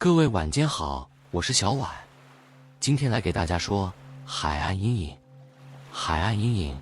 各位晚间好，我是小婉，今天来给大家说海岸阴影。海岸阴影，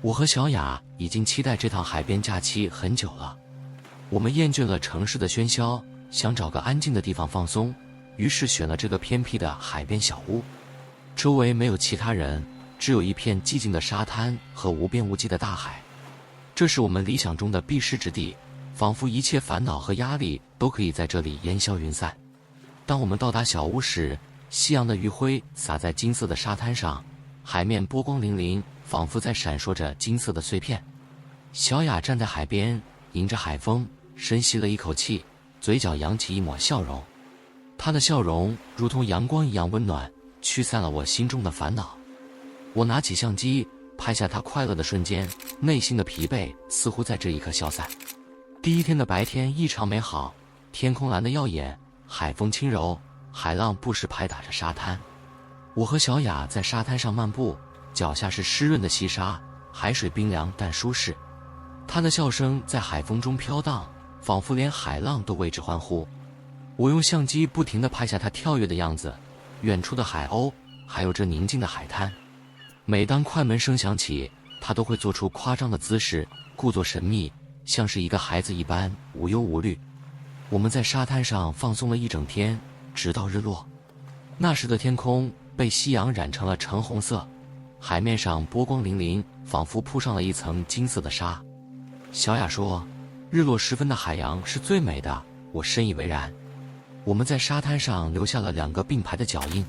我和小雅已经期待这趟海边假期很久了。我们厌倦了城市的喧嚣，想找个安静的地方放松，于是选了这个偏僻的海边小屋。周围没有其他人，只有一片寂静的沙滩和无边无际的大海。这是我们理想中的避世之地，仿佛一切烦恼和压力都可以在这里烟消云散。当我们到达小屋时，夕阳的余晖洒在金色的沙滩上，海面波光粼粼，仿佛在闪烁着金色的碎片。小雅站在海边，迎着海风，深吸了一口气，嘴角扬起一抹笑容。她的笑容如同阳光一样温暖，驱散了我心中的烦恼。我拿起相机，拍下她快乐的瞬间，内心的疲惫似乎在这一刻消散。第一天的白天异常美好，天空蓝得耀眼，海风轻柔，海浪不时拍打着沙滩。我和小雅在沙滩上漫步，脚下是湿润的细沙，海水冰凉但舒适。她的笑声在海风中飘荡，仿佛连海浪都为之欢呼。我用相机不停地拍下她跳跃的样子，远处的海鸥，还有这宁静的海滩。每当快门声响起，她都会做出夸张的姿势，故作神秘，像是一个孩子一般无忧无虑。我们在沙滩上放松了一整天，直到日落。那时的天空被夕阳染成了橙红色，海面上波光粼粼，仿佛铺上了一层金色的纱。小雅说，日落时分的海洋是最美的，我深以为然。我们在沙滩上留下了2个并排的脚印，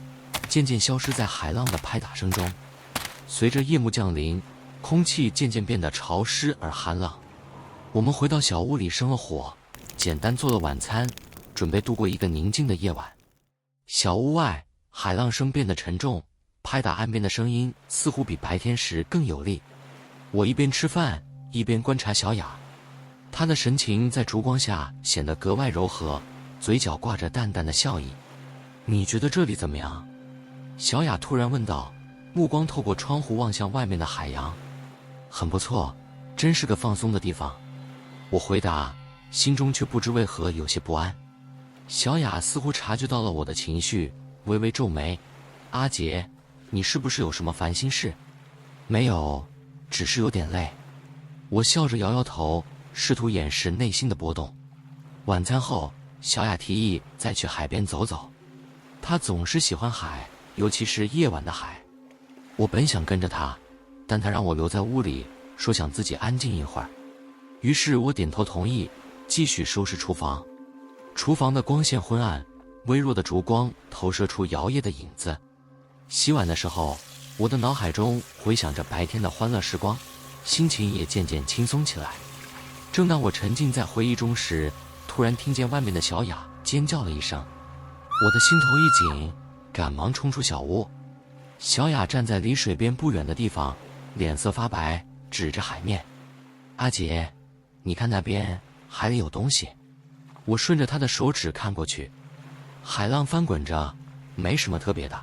渐渐消失在海浪的拍打声中。随着夜幕降临，空气渐渐变得潮湿而寒冷。我们回到小屋里生了火，简单做了晚餐，准备度过一个宁静的夜晚。小屋外，海浪声变得沉重，拍打岸边的声音似乎比白天时更有力。我一边吃饭，一边观察小雅，她的神情在烛光下显得格外柔和，嘴角挂着淡淡的笑意。你觉得这里怎么样？小雅突然问道，目光透过窗户望向外面的海洋。很不错，真是个放松的地方。我回答，心中却不知为何有些不安。小雅似乎察觉到了我的情绪，微微皱眉。阿杰，你是不是有什么烦心事？没有，只是有点累。我笑着摇摇头，试图掩饰内心的波动。晚餐后，小雅提议再去海边走走。她总是喜欢海，尤其是夜晚的海。我本想跟着她，但她让我留在屋里，说想自己安静一会儿。于是我点头同意，继续收拾厨房。厨房的光线昏暗，微弱的烛光投射出摇曳的影子。洗碗的时候，我的脑海中回想着白天的欢乐时光，心情也渐渐轻松起来。正当我沉浸在回忆中时，突然听见外面的小雅尖叫了一声，我的心头一紧，赶忙冲出小屋。小雅站在离水边不远的地方，脸色发白，指着海面。阿杰，你看那边海里有东西。我顺着他的手指看过去，海浪翻滚着，没什么特别的。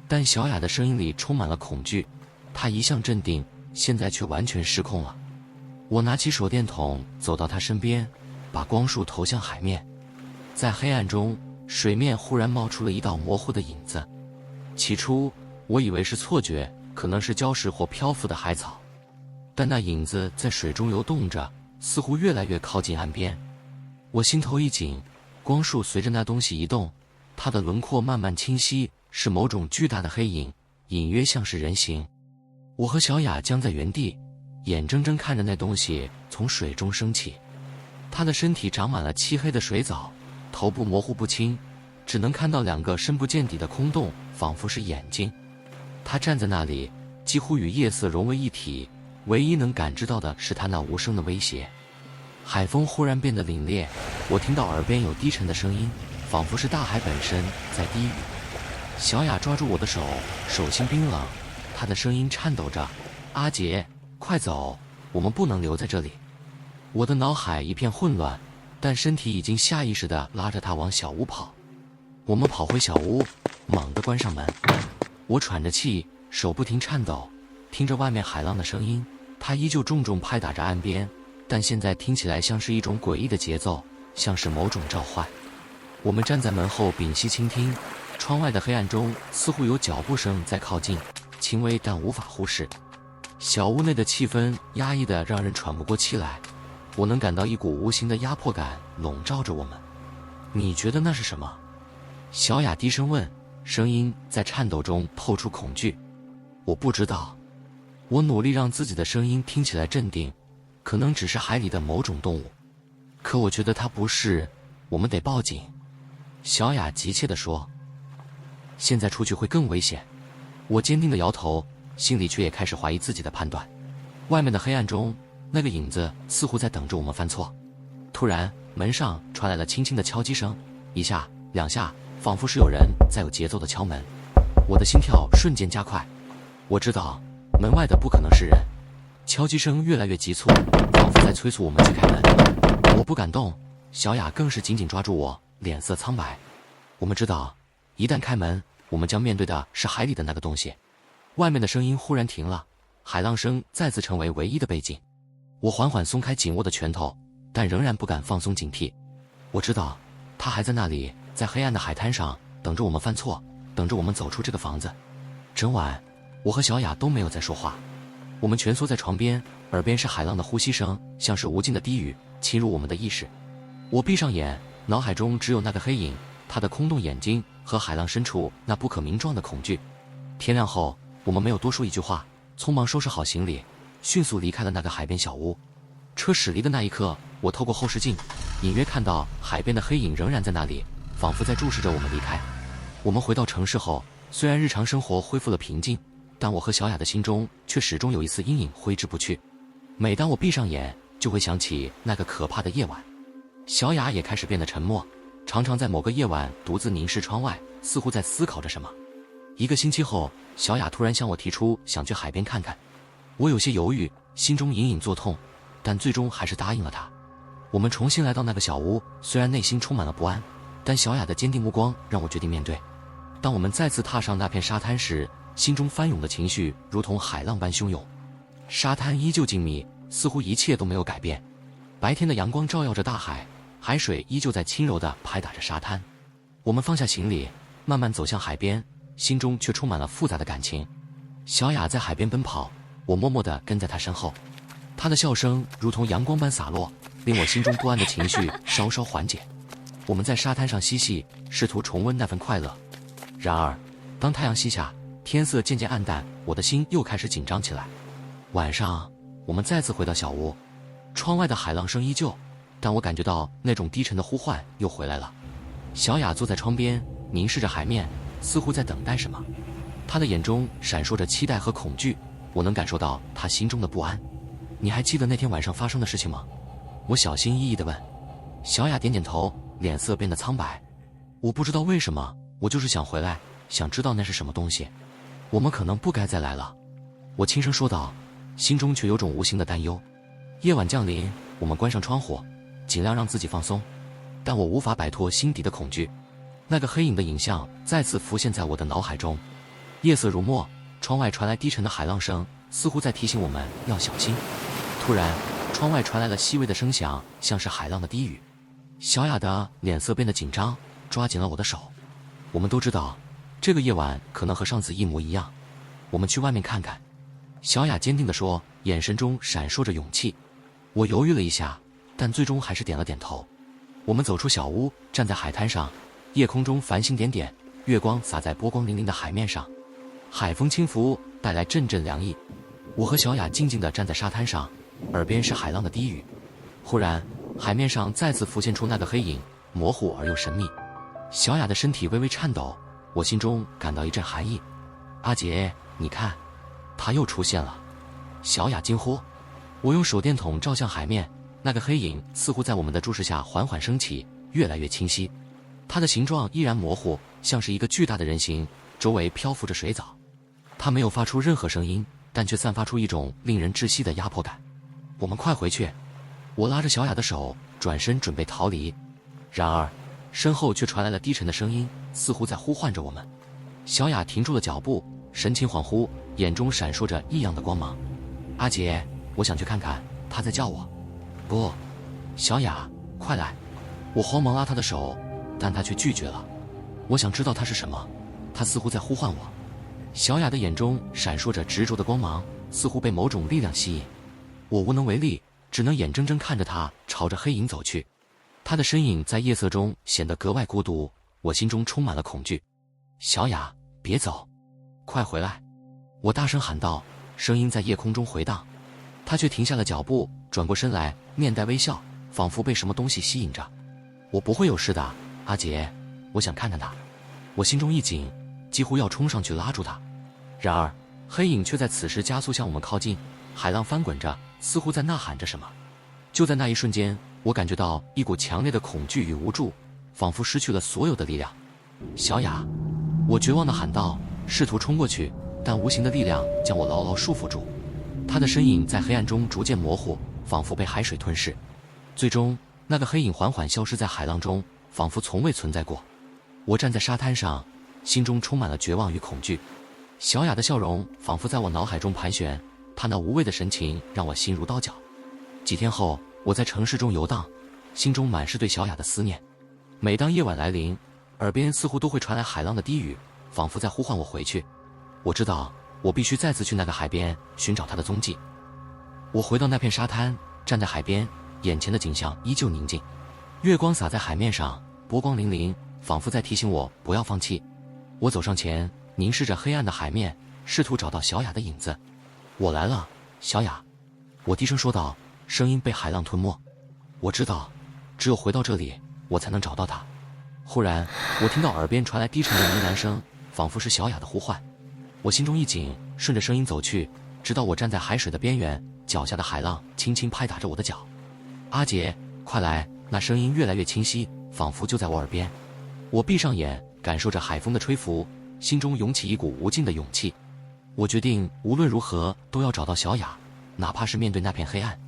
但小雅的声音里充满了恐惧，她一向镇定，现在却完全失控了。我拿起手电筒走到她身边，把光束投向海面。在黑暗中，水面忽然冒出了一道模糊的影子。起初我以为是错觉，可能是礁石或漂浮的海草，但那影子在水中游动着，似乎越来越靠近岸边。我心头一紧，光束随着那东西移动，它的轮廓慢慢清晰，是某种巨大的黑影，隐约像是人形。我和小雅僵在原地，眼睁睁看着那东西从水中升起。它的身体长满了漆黑的水藻，头部模糊不清，只能看到2个深不见底的空洞，仿佛是眼睛。它站在那里，几乎与夜色融为一体，唯一能感知到的是它那无声的威胁。海风忽然变得凛冽，我听到耳边有低沉的声音，仿佛是大海本身在低语。小雅抓住我的手，手心冰冷，她的声音颤抖着，阿杰，快走，我们不能留在这里。我的脑海一片混乱，但身体已经下意识地拉着她往小屋跑。我们跑回小屋，猛地关上门。我喘着气，手不停颤抖，听着外面海浪的声音，它依旧重重拍打着岸边，但现在听起来像是一种诡异的节奏，像是某种召唤。我们站在门后屏息倾听，窗外的黑暗中似乎有脚步声在靠近，轻微但无法忽视。小屋内的气氛压抑得让人喘不过气来，我能感到一股无形的压迫感笼罩着我们。你觉得那是什么？小雅低声问，声音在颤抖中透出恐惧。我不知道。我努力让自己的声音听起来镇定，可能只是海里的某种动物。可我觉得它不是，我们得报警。小雅急切地说。现在出去会更危险。我坚定地摇头，心里却也开始怀疑自己的判断。外面的黑暗中，那个影子似乎在等着我们犯错。突然，门上传来了轻轻的敲击声，一下、两下，仿佛是有人在有节奏地敲门。我的心跳瞬间加快。我知道，门外的不可能是人。敲击声越来越急促，仿佛在催促我们去开门。我不敢动，小雅更是紧紧抓住我，脸色苍白。我们知道，一旦开门，我们将面对的是海里的那个东西。外面的声音忽然停了，海浪声再次成为唯一的背景。我缓缓松开紧握的拳头，但仍然不敢放松警惕。我知道，他还在那里，在黑暗的海滩上，等着我们犯错，等着我们走出这个房子。整晚，我和小雅都没有再说话。我们蜷缩在床边，耳边是海浪的呼吸声，像是无尽的低语，侵入我们的意识。我闭上眼，脑海中只有那个黑影，他的空洞眼睛和海浪深处那不可名状的恐惧。天亮后，我们没有多说一句话，匆忙收拾好行李，迅速离开了那个海边小屋。车驶离的那一刻，我透过后视镜，隐约看到海边的黑影仍然在那里，仿佛在注视着我们离开。我们回到城市后，虽然日常生活恢复了平静，但我和小雅的心中却始终有一丝阴影挥之不去。每当我闭上眼，就会想起那个可怕的夜晚。小雅也开始变得沉默，常常在某个夜晚独自凝视窗外，似乎在思考着什么。1个星期后，小雅突然向我提出想去海边看看。我有些犹豫，心中隐隐作痛，但最终还是答应了她。我们重新来到那个小屋，虽然内心充满了不安，但小雅的坚定目光让我决定面对。当我们再次踏上那片沙滩时，心中翻涌的情绪如同海浪般汹涌。沙滩依旧静谧，似乎一切都没有改变。白天的阳光照耀着大海，海水依旧在轻柔地拍打着沙滩。我们放下行李，慢慢走向海边，心中却充满了复杂的感情。小雅在海边奔跑，我默默地跟在她身后。她的笑声如同阳光般洒落，令我心中不安的情绪稍稍缓解。我们在沙滩上嬉戏，试图重温那份快乐。然而，当太阳西下，天色渐渐暗淡，我的心又开始紧张起来。晚上，我们再次回到小屋，窗外的海浪声依旧，但我感觉到那种低沉的呼唤又回来了。小雅坐在窗边，凝视着海面，似乎在等待什么。她的眼中闪烁着期待和恐惧，我能感受到她心中的不安。你还记得那天晚上发生的事情吗？我小心翼翼地问。小雅点点头，脸色变得苍白。我不知道为什么，我就是想回来，想知道那是什么东西。我们可能不该再来了，我轻声说道，心中却有种无形的担忧。夜晚降临，我们关上窗户，尽量让自己放松，但我无法摆脱心底的恐惧。那个黑影的影像再次浮现在我的脑海中。夜色如墨，窗外传来低沉的海浪声，似乎在提醒我们要小心。突然，窗外传来了细微的声响，像是海浪的低语。小雅的脸色变得紧张，抓紧了我的手。我们都知道，这个夜晚可能和上次一模一样。我们去外面看看。小雅坚定地说，眼神中闪烁着勇气。我犹豫了一下，但最终还是点了点头。我们走出小屋，站在海滩上，夜空中繁星点点，月光洒在波光粼粼的海面上，海风轻拂，带来阵阵凉意。我和小雅静静地站在沙滩上，耳边是海浪的低语。忽然，海面上再次浮现出那个黑影，模糊而又神秘。小雅的身体微微颤抖，我心中感到一阵寒意。阿杰，你看，他又出现了！小雅惊呼。我用手电筒照向海面，那个黑影似乎在我们的注视下缓缓升起，越来越清晰。它的形状依然模糊，像是一个巨大的人形，周围漂浮着水藻。它没有发出任何声音，但却散发出一种令人窒息的压迫感。我们快回去！我拉着小雅的手，转身准备逃离。然而，身后却传来了低沉的声音，似乎在呼唤着我们。小雅停住了脚步，神情恍惚，眼中闪烁着异样的光芒。阿杰，我想去看看，他在叫我。不，小雅，快来！我慌忙拉她的手，但他却拒绝了。我想知道他是什么，他似乎在呼唤我。小雅的眼中闪烁着执着的光芒，似乎被某种力量吸引。我无能为力，只能眼睁睁看着他朝着黑影走去。他的身影在夜色中显得格外孤独，我心中充满了恐惧。小雅，别走，快回来！我大声喊道，声音在夜空中回荡。他却停下了脚步，转过身来，面带微笑，仿佛被什么东西吸引着。我不会有事的，阿杰，我想看看他。我心中一紧，几乎要冲上去拉住他。然而黑影却在此时加速向我们靠近，海浪翻滚着，似乎在呐喊着什么。就在那一瞬间，我感觉到一股强烈的恐惧与无助，仿佛失去了所有的力量。小雅，我绝望地喊道，试图冲过去，但无形的力量将我牢牢束缚住。他的身影在黑暗中逐渐模糊，仿佛被海水吞噬。最终那个黑影缓缓消失在海浪中，仿佛从未存在过。我站在沙滩上，心中充满了绝望与恐惧。小雅的笑容仿佛在我脑海中盘旋，她那无畏的神情让我心如刀绞。几天后，我在城市中游荡，心中满是对小雅的思念。每当夜晚来临，耳边似乎都会传来海浪的低语，仿佛在呼唤我回去。我知道我必须再次去那个海边寻找她的踪迹。我回到那片沙滩，站在海边，眼前的景象依旧宁静，月光洒在海面上，波光粼粼，仿佛在提醒我不要放弃。我走上前，凝视着黑暗的海面，试图找到小雅的影子。我来了，小雅，我低声说道，声音被海浪吞没。我知道，只有回到这里，我才能找到她。忽然，我听到耳边传来低沉的呢喃声，仿佛是小雅的呼唤。我心中一紧，顺着声音走去，直到我站在海水的边缘，脚下的海浪轻轻拍打着我的脚。阿杰，快来！那声音越来越清晰，仿佛就在我耳边。我闭上眼，感受着海风的吹拂，心中涌起一股无尽的勇气。我决定无论如何都要找到小雅，哪怕是面对那片黑暗。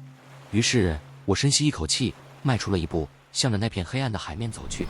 于是我深吸一口气，迈出了一步，向着那片黑暗的海面走去。